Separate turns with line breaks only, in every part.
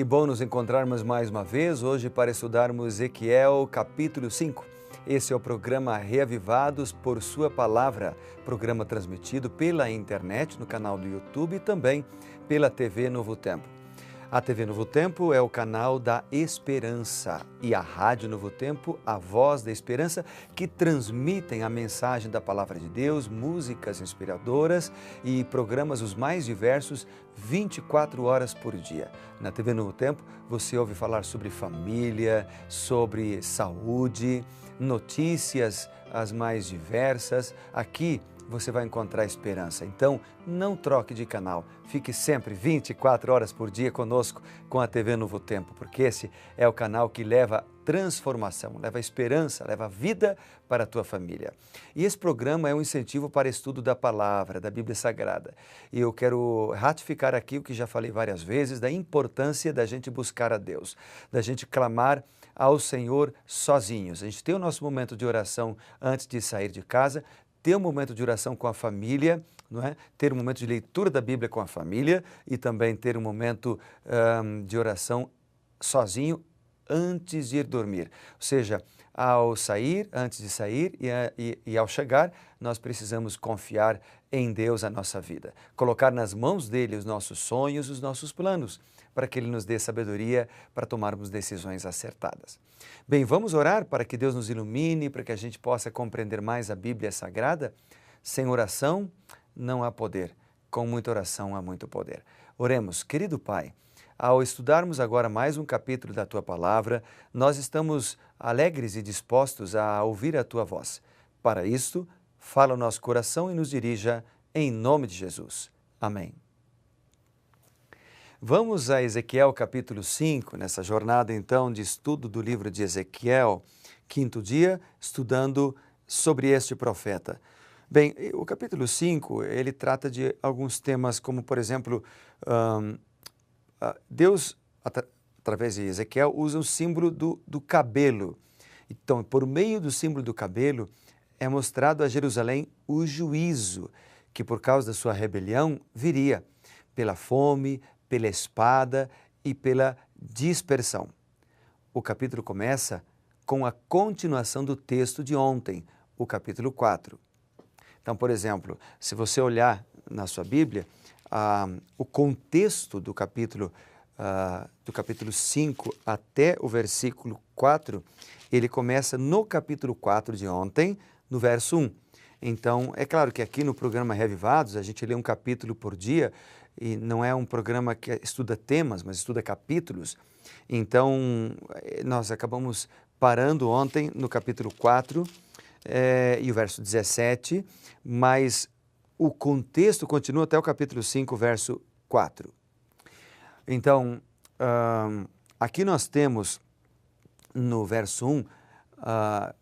Que bom nos encontrarmos mais uma vez, hoje para estudarmos Ezequiel capítulo 5. Esse é o programa Reavivados por Sua Palavra, programa transmitido pela internet, no canal do YouTube e também pela TV Novo Tempo. A TV Novo Tempo é o canal da Esperança e a Rádio Novo Tempo, a Voz da Esperança, que transmitem a mensagem da Palavra de Deus, músicas inspiradoras e programas os mais diversos 24 horas por dia. Na TV Novo Tempo você ouve falar sobre família, sobre saúde, notícias as mais diversas. Aqui você vai encontrar esperança. Então, não troque de canal. Fique sempre 24 horas por dia conosco com a TV Novo Tempo, porque esse é o canal que leva transformação, leva esperança, leva vida para a tua família. E esse programa é um incentivo para estudo da palavra, da Bíblia Sagrada. E eu quero ratificar aqui o que já falei várias vezes, da importância da gente buscar a Deus, da gente clamar ao Senhor sozinhos. A gente tem o nosso momento de oração antes de sair de casa, ter um momento de oração com a família, não é? Ter um momento de leitura da Bíblia com a família e também ter um momento de oração sozinho antes de ir dormir. Ou seja, ao sair, antes de sair e ao chegar, nós precisamos confiar em Deus a nossa vida. Colocar nas mãos dele os nossos sonhos, os nossos planos, para que ele nos dê sabedoria para tomarmos decisões acertadas. Bem, vamos orar para que Deus nos ilumine, para que a gente possa compreender mais a Bíblia Sagrada? Sem oração não há poder, com muita oração há muito poder. Oremos, querido Pai, ao estudarmos agora mais um capítulo da Tua Palavra, nós estamos alegres e dispostos a ouvir a Tua voz. Para isto, fala o nosso coração e nos dirija em nome de Jesus. Amém. Vamos a Ezequiel capítulo 5, nessa jornada então de estudo do livro de Ezequiel, quinto dia, estudando sobre este profeta. Bem, o capítulo 5, ele trata de alguns temas como, por exemplo, Deus, através de Ezequiel, usa o símbolo do cabelo. Então, por meio do símbolo do cabelo, é mostrado a Jerusalém o juízo, que por causa da sua rebelião viria pela fome, pela espada e pela dispersão. O capítulo começa com a continuação do texto de ontem, o capítulo 4. Então, por exemplo, se você olhar na sua Bíblia, o contexto do capítulo 5 até o versículo 4, ele começa no capítulo 4 de ontem, no verso 1. Então, é claro que aqui no programa Reavivados, a gente lê um capítulo por dia, e não é um programa que estuda temas, mas estuda capítulos. Então, nós acabamos parando ontem no capítulo 4 e o verso 17, mas o contexto continua até o capítulo 5, verso 4. Então, aqui nós temos no verso 1,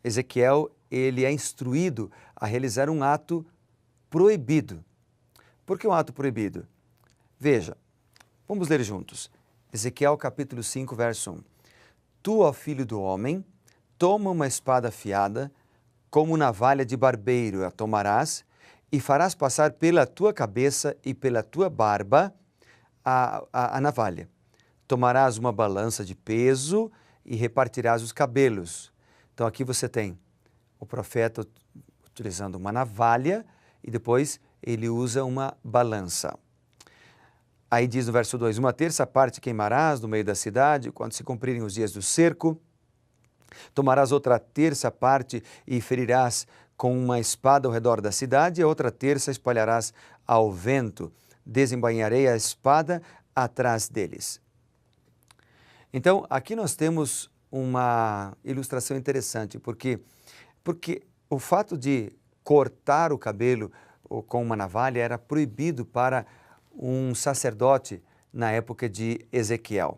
Ezequiel, ele é instruído a realizar um ato proibido. Por que um ato proibido? Veja, vamos ler juntos. Ezequiel capítulo 5, verso 1. Tu, ó filho do homem, toma uma espada afiada, como navalha de barbeiro a tomarás, e farás passar pela tua cabeça e pela tua barba a navalha. Tomarás uma balança de peso e repartirás os cabelos. Então aqui você tem o profeta utilizando uma navalha e depois ele usa uma balança. Aí diz no verso 2, uma terça parte queimarás no meio da cidade, quando se cumprirem os dias do cerco. Tomarás outra terça parte e ferirás com uma espada ao redor da cidade, e a outra terça espalharás ao vento. Desembainharei a espada atrás deles. Então, aqui nós temos uma ilustração interessante, porque o fato de cortar o cabelo com uma navalha era proibido para um sacerdote na época de Ezequiel.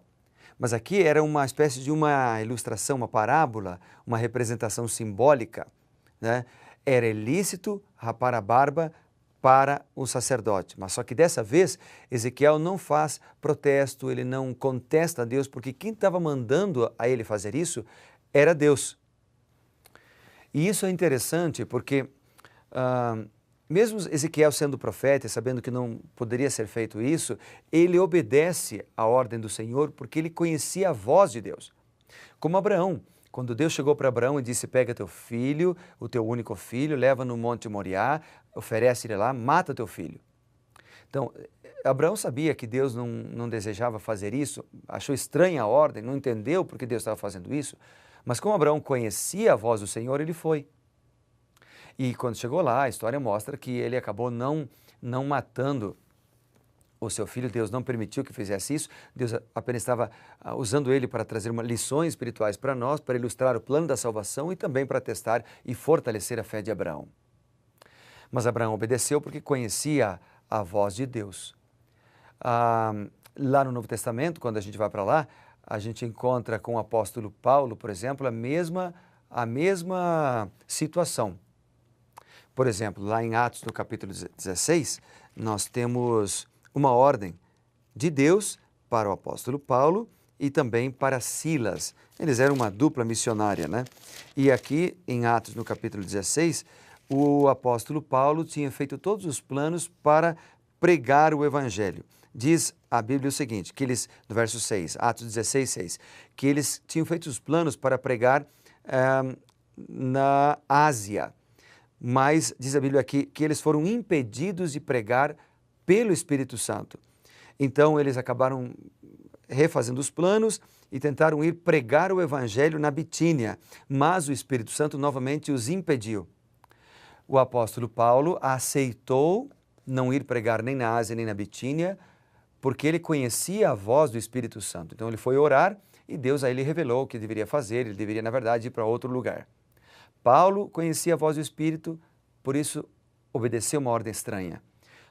Mas aqui era uma espécie de uma ilustração, uma parábola, uma representação simbólica, né? Era ilícito rapar a barba para o sacerdote, mas só que dessa vez Ezequiel não faz protesto, ele não contesta a Deus, porque quem estava mandando a ele fazer isso era Deus. E isso é interessante porque mesmo Ezequiel sendo profeta e sabendo que não poderia ser feito isso, ele obedece à ordem do Senhor porque ele conhecia a voz de Deus. Como Abraão, quando Deus chegou para Abraão e disse, pega teu filho, o teu único filho, leva no Monte Moriá, oferece-lhe lá, mata teu filho. Então, Abraão sabia que Deus não desejava fazer isso, achou estranha a ordem, não entendeu porque Deus estava fazendo isso, mas como Abraão conhecia a voz do Senhor, ele foi. E quando chegou lá, a história mostra que ele acabou não matando o seu filho, Deus não permitiu que fizesse isso, Deus apenas estava usando ele para trazer lições espirituais para nós, para ilustrar o plano da salvação e também para testar e fortalecer a fé de Abraão. Mas Abraão obedeceu porque conhecia a voz de Deus. Lá no Novo Testamento, quando a gente vai para lá, a gente encontra com o apóstolo Paulo, por exemplo, a mesma situação. Por exemplo, lá em Atos, no capítulo 16, nós temos uma ordem de Deus para o apóstolo Paulo e também para Silas. Eles eram uma dupla missionária, né? E aqui em Atos, no capítulo 16, o apóstolo Paulo tinha feito todos os planos para pregar o evangelho. Diz a Bíblia o seguinte, que eles, no verso 6, Atos 16, 6, que eles tinham feito os planos para pregar na Ásia. Mas, diz a Bíblia aqui, que eles foram impedidos de pregar pelo Espírito Santo. Então, eles acabaram refazendo os planos e tentaram ir pregar o Evangelho na Bitínia, mas o Espírito Santo novamente os impediu. O apóstolo Paulo aceitou não ir pregar nem na Ásia nem na Bitínia, porque ele conhecia a voz do Espírito Santo. Então, ele foi orar e Deus aí lhe revelou o que deveria fazer, ele deveria, na verdade, ir para outro lugar. Paulo conhecia a voz do Espírito, por isso obedeceu uma ordem estranha.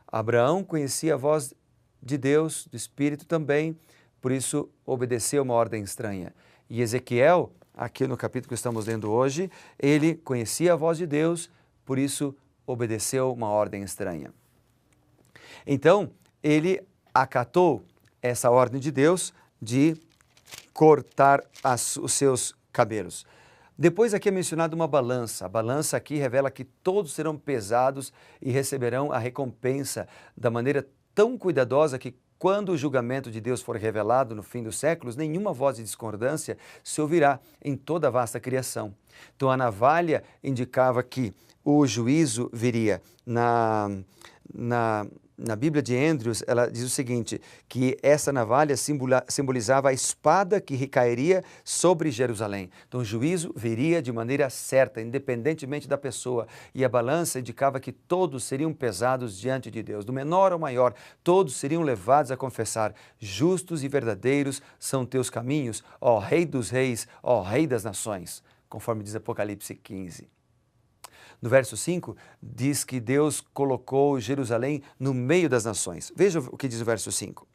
Abraão conhecia a voz de Deus, do Espírito também, por isso obedeceu uma ordem estranha. E Ezequiel, aqui no capítulo que estamos lendo hoje, ele conhecia a voz de Deus, por isso obedeceu uma ordem estranha. Então, ele acatou essa ordem de Deus de cortar os seus cabelos. Depois aqui é mencionada uma balança. A balança aqui revela que todos serão pesados e receberão a recompensa da maneira tão cuidadosa que quando o julgamento de Deus for revelado no fim dos séculos, nenhuma voz de discordância se ouvirá em toda a vasta criação. Então a navalha indicava que o juízo viria na Bíblia de Andrews, ela diz o seguinte, que essa navalha simbolizava a espada que recairia sobre Jerusalém. Então o juízo viria de maneira certa, independentemente da pessoa. E a balança indicava que todos seriam pesados diante de Deus, do menor ao maior, todos seriam levados a confessar, justos e verdadeiros são teus caminhos, ó Rei dos reis, ó Rei das nações, conforme diz Apocalipse 15. No verso 5, diz que Deus colocou Jerusalém no meio das nações. Veja o que diz o verso 5.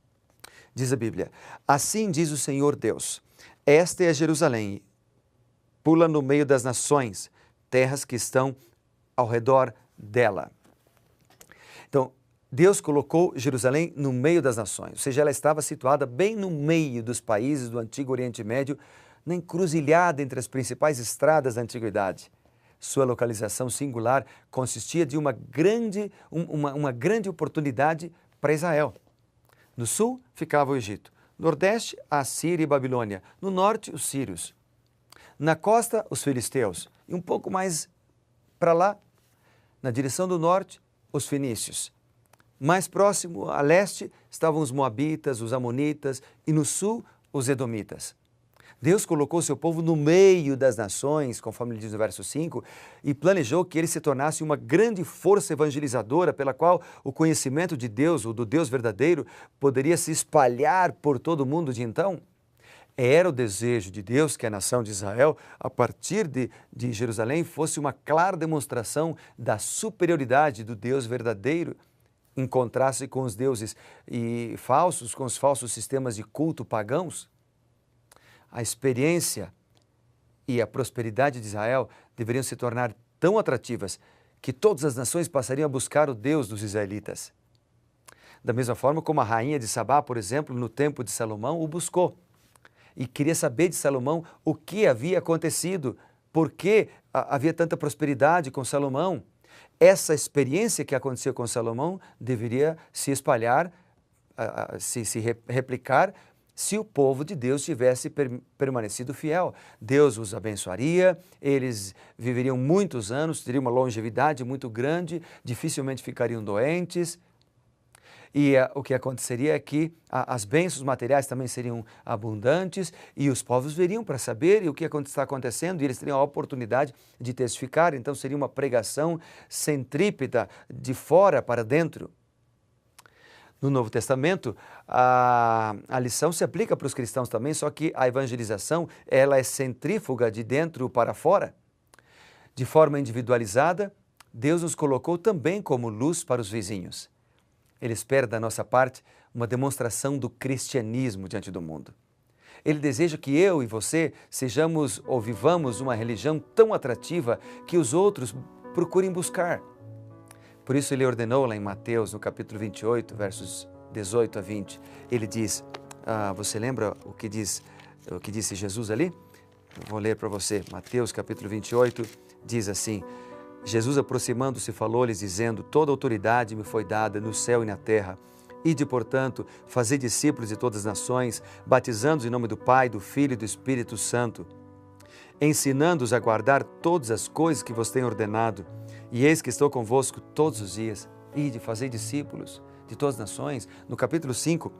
Diz a Bíblia, assim diz o Senhor Deus, esta é Jerusalém, pula no meio das nações, terras que estão ao redor dela. Então, Deus colocou Jerusalém no meio das nações, ou seja, ela estava situada bem no meio dos países do Antigo Oriente Médio, na encruzilhada entre as principais estradas da Antiguidade. Sua localização singular consistia de uma grande oportunidade para Israel. No sul ficava o Egito, no nordeste a Síria e Babilônia, no norte os sírios, na costa os filisteus e um pouco mais para lá, na direção do norte, os fenícios. Mais próximo a leste estavam os moabitas, os amonitas e no sul os edomitas. Deus colocou seu povo no meio das nações, conforme ele diz no verso 5, e planejou que ele se tornasse uma grande força evangelizadora pela qual o conhecimento de Deus, ou do Deus verdadeiro, poderia se espalhar por todo o mundo de então. Era o desejo de Deus que a nação de Israel, a partir de Jerusalém, fosse uma clara demonstração da superioridade do Deus verdadeiro, em contraste com os deuses falsos, com os falsos sistemas de culto pagãos. A experiência e a prosperidade de Israel deveriam se tornar tão atrativas que todas as nações passariam a buscar o Deus dos israelitas. Da mesma forma como a rainha de Sabá, por exemplo, no tempo de Salomão, o buscou. E queria saber de Salomão o que havia acontecido, por que havia tanta prosperidade com Salomão. Essa experiência que aconteceu com Salomão deveria se espalhar, replicar, se o povo de Deus tivesse permanecido fiel. Deus os abençoaria, eles viveriam muitos anos, teriam uma longevidade muito grande, dificilmente ficariam doentes. E o que aconteceria é que as bênçãos materiais também seriam abundantes e os povos veriam para saber o que está acontecendo e eles teriam a oportunidade de testificar. Então seria uma pregação centrípeta de fora para dentro. No Novo Testamento, a lição se aplica para os cristãos também, só que a evangelização ela é centrífuga de dentro para fora. De forma individualizada, Deus nos colocou também como luz para os vizinhos. Ele espera da nossa parte uma demonstração do cristianismo diante do mundo. Ele deseja que eu e você sejamos ou vivamos uma religião tão atrativa que os outros procurem buscar. Por isso ele ordenou lá em Mateus, no capítulo 28, versos 18 a 20, ele diz, você lembra o que disse Jesus ali? Eu vou ler para você, Mateus capítulo 28, diz assim, Jesus aproximando-se falou-lhes dizendo, toda autoridade me foi dada no céu e na terra. Ide, portanto, fazei discípulos de todas as nações, batizando-os em nome do Pai, do Filho e do Espírito Santo, ensinando-os a guardar todas as coisas que vos tenho ordenado. E eis que estou convosco todos os dias. Ide, fazei discípulos de todas as nações. No capítulo 5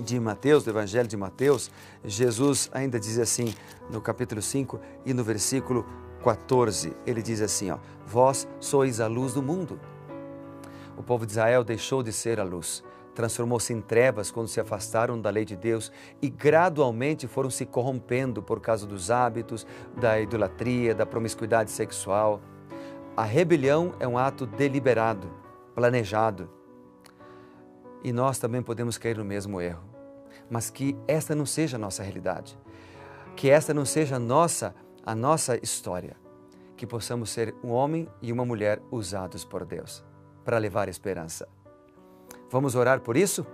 de Mateus, do Evangelho de Mateus, Jesus ainda diz assim, no capítulo 5 e no versículo 14, ele diz assim, vós sois a luz do mundo. O povo de Israel deixou de ser a luz, transformou-se em trevas quando se afastaram da lei de Deus e gradualmente foram se corrompendo por causa dos hábitos, da idolatria, da promiscuidade sexual. A rebelião é um ato deliberado, planejado. E nós também podemos cair no mesmo erro. Mas que esta não seja a nossa realidade. Que esta não seja a nossa história. Que possamos ser um homem e uma mulher usados por Deus para levar esperança. Vamos orar por isso?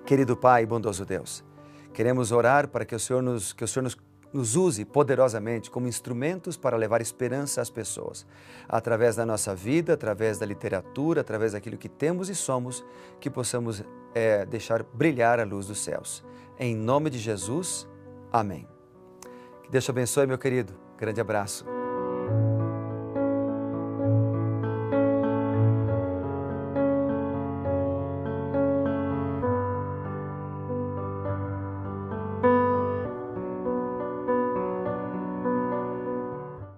Querido Pai, bondoso Deus, queremos orar para que o Senhor nos use poderosamente como instrumentos para levar esperança às pessoas, através da nossa vida, através da literatura, através daquilo que temos e somos, que possamos deixar brilhar a luz dos céus. Em nome de Jesus, amém. Que Deus te abençoe, meu querido. Grande abraço.